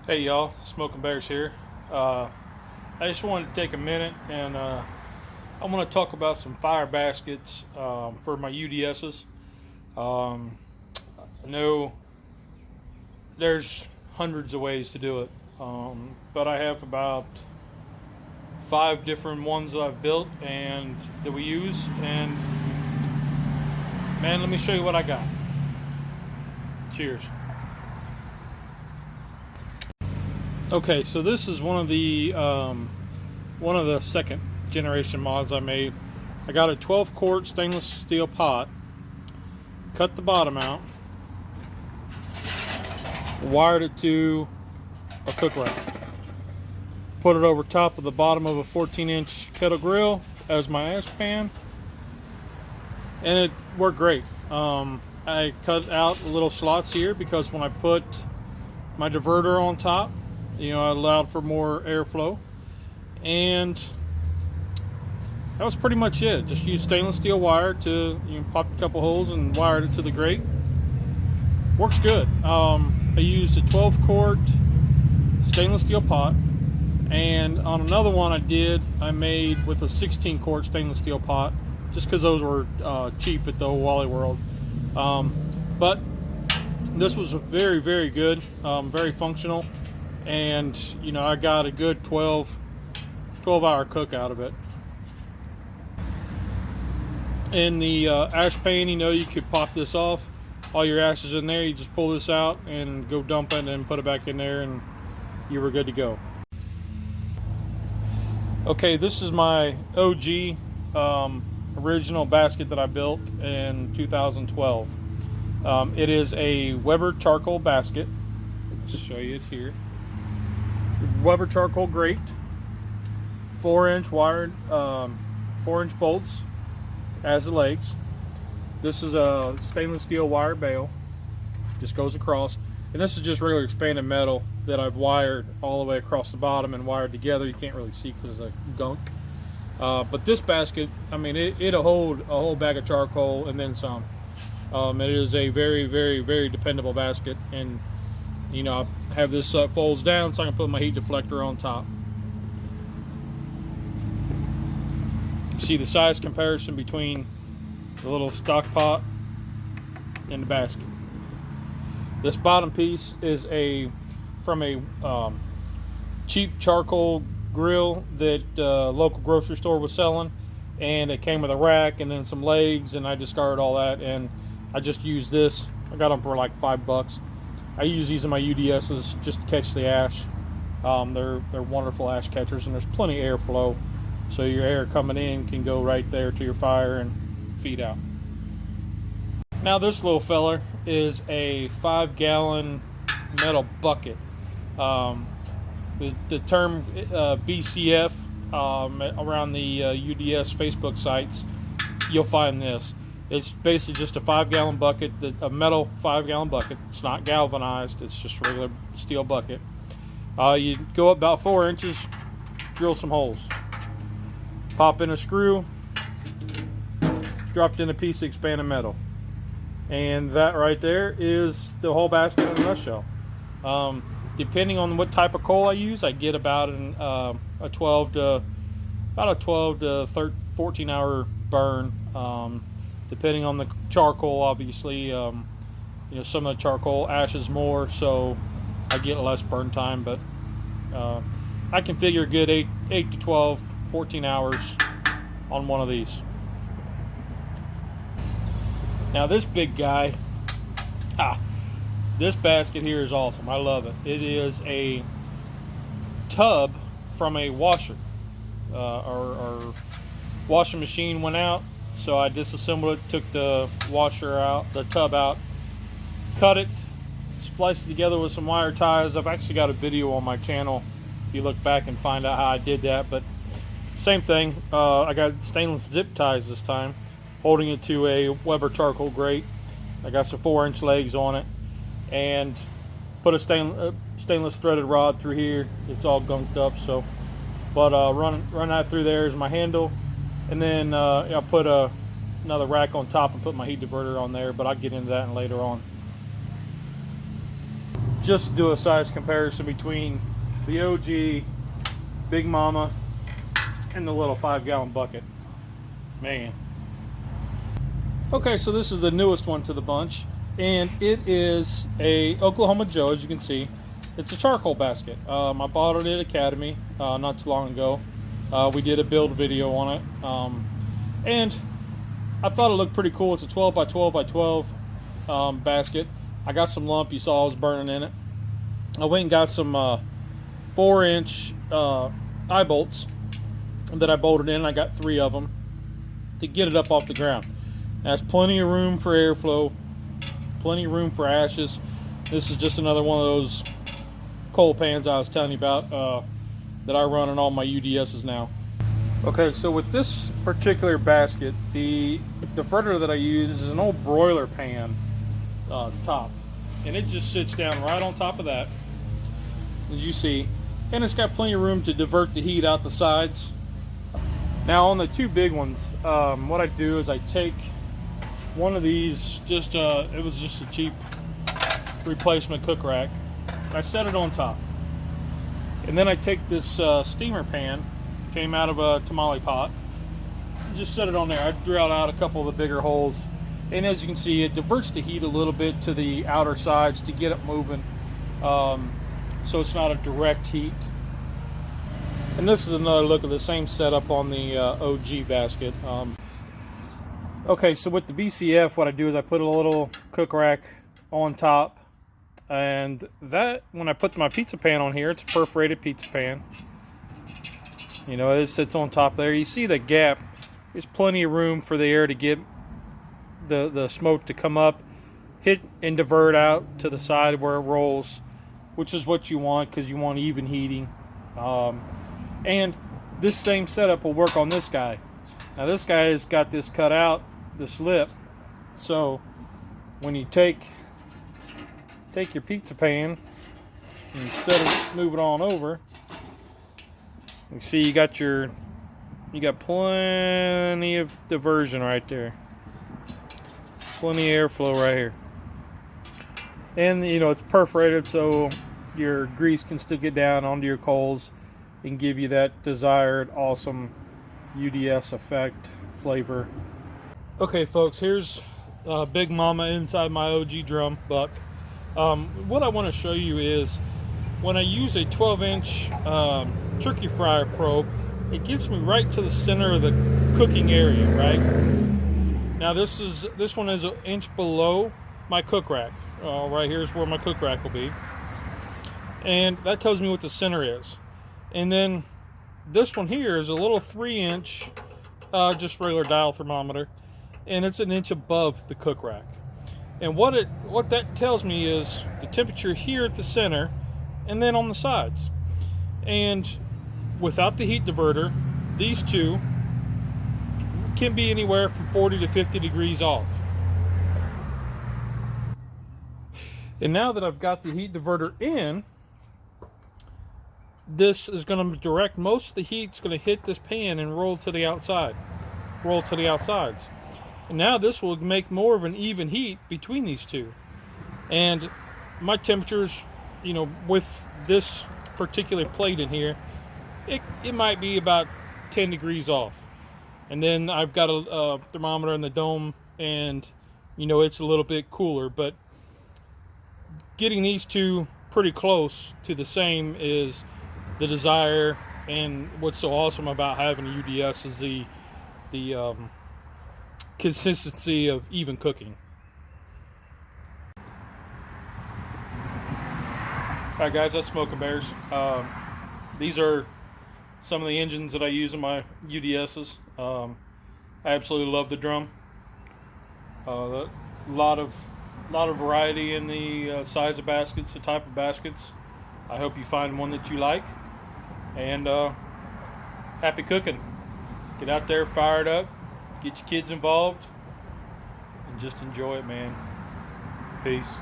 Hey y'all, Smoking Bears here. I just wanted to take a minute and I want to talk about some fire baskets for my UDSs. I know there's hundreds of ways to do it, but I have about 5 different ones that I've built and that we use. And man, let me show you what I got. Cheers. Okay, so this is one of the second generation mods I made. I got a 12-quart stainless steel pot, cut the bottom out, wired it to a cook rack, put it over top of the bottom of a 14-inch kettle grill as my ash pan, and it worked great. I cut out little slots here because when I put my diverter on top, I allowed for more airflow, and that was pretty much it. Just use stainless steel wire to pop a couple holes and wired it to the grate. Works good. I used a 12-quart stainless steel pot, and on another one I made with a 16-quart stainless steel pot, just because those were cheap at the Wally World. But this was very, very good, very functional. And I got a good 12-hour cook out of it. In the ash pan, you could pop this off. All your ash is in there. You just pull this out and go dump it and put it back in there, and you were good to go. Okay, this is my OG original basket that I built in 2012. It is a Weber charcoal basket. I'll show you it here. Weber charcoal grate, 4-inch wired, 4-inch bolts as the legs. This is a stainless steel wire bail, just goes across, and this is just regular expanded metal that I've wired all the way across the bottom and wired together. You can't really see because of the gunk, but this basket, it'll hold a whole bag of charcoal and then some. It is a very, very, very dependable basket, and I have this folds down so I can put my heat deflector on top. You see the size comparison between the little stock pot and the basket. This bottom piece is from a cheap charcoal grill that local grocery store was selling, and it came with a rack and then some legs, and I discarded all that and I just used this. I got them for like $5. I use these in my UDSs just to catch the ash. They're wonderful ash catchers, and there's plenty of airflow, so your air coming in can go right there to your fire and feed out. Now this little fella is a 5-gallon metal bucket. The term BCF around the UDS Facebook sites, you'll find this. It's basically just a 5-gallon bucket, a metal 5-gallon bucket. It's not galvanized, it's just a regular steel bucket. You go up about 4 inches, drill some holes. Pop in a screw, dropped in a piece of expanded metal. And that right there is the whole basket in a nutshell. Depending on what type of coal I use, I get about a 12 to 14 hour burn. Depending on the charcoal, obviously, some of the charcoal ashes more, so I get less burn time, but I can figure a good 8 to 12, 14 hours on one of these. Now this big guy, this basket here is awesome. I love it. It is a tub from a washer. Our washing machine went out, so I disassembled it, took the washer out, the tub out, cut it, spliced it together with some wire ties. I've actually got a video on my channel if you look back and find out how I did that, but same thing. I got stainless zip ties this time, holding it to a Weber charcoal grate. I got some 4-inch legs on it, and put a stainless threaded rod through here. It's all gunked up, so run that through there as my handle. And then I put another rack on top and put my heat diverter on there, but I'll get into that later on. just to do a size comparison between the OG Big Mama and the little 5-gallon bucket. Man. Okay, so this is the newest one to the bunch, and it is a Oklahoma Joe, as you can see. It's a charcoal basket. I bought it at Academy not too long ago. We did a build video on it, and I thought it looked pretty cool. It's a 12 by 12 by 12 basket. I got some lump. You saw I was burning in it. I went and got some 4-inch eye bolts that I bolted in. I got 3 of them to get it up off the ground. It has plenty of room for airflow, plenty of room for ashes. This is just another one of those coal pans I was telling you about that I run in all my UDSs now. Okay, so with this particular basket, the diverter that I use is an old broiler pan top, and it just sits down right on top of that, as you see, and it's got plenty of room to divert the heat out the sides. Now on the 2 big ones, what I do is I take one of these, it was just a cheap replacement cook rack. I set it on top, and then I take this steamer pan, came out of a tamale pot, and just set it on there. I drilled out a couple of the bigger holes, and as you can see, it diverts the heat a little bit to the outer sides to get it moving, so it's not a direct heat. And this is another look at the same setup on the OG basket. Okay, so with the BCF, what I do is I put a little cook rack on top, and that, when I put my pizza pan on here, it's a perforated pizza pan. You know, it sits on top there. You see the gap. There's plenty of room for the air to get the smoke to come up, hit and divert out to the side where it rolls, which is what you want because you want even heating. And this same setup will work on this guy. Now this guy has got this cut out, this lip, so when you take your pizza pan and move it on over, you see you got plenty of diversion right there, plenty of airflow right here, and you know it's perforated so your grease can still get down onto your coals and give you that desired awesome UDS effect flavor. Okay folks, here's Big Mama inside my OG drum buck. What I want to show you is when I use a 12-inch turkey fryer probe, it gets me right to the center of the cooking area, right? Now this one is 1 inch below my cook rack. Right here's where my cook rack will be, and that tells me what the center is. And then this one here is a little 3-inch just regular dial thermometer, and it's 1 inch above the cook rack. And what that tells me is the temperature here at the center and then on the sides. And without the heat diverter, these two can be anywhere from 40 to 50 degrees off. And now that I've got the heat diverter in, this is going to direct most of the heat. It's going to hit this pan and roll to the outsides. And now this will make more of an even heat between these two. And my temperatures, you know, with this particular plate in here, it might be about 10 degrees off. And then I've got a thermometer in the dome, and you know it's a little bit cooler, but getting these two pretty close to the same is the desire. And what's so awesome about having a UDS is the consistency of even cooking. Alright guys, that's Smoking Bears. These are some of the engines that I use in my UDSs. I absolutely love the drum. A lot of variety in the size of baskets, the type of baskets. I hope you find one that you like. And happy cooking. Get out there, fire it up, get your kids involved, and just enjoy it, man. Peace.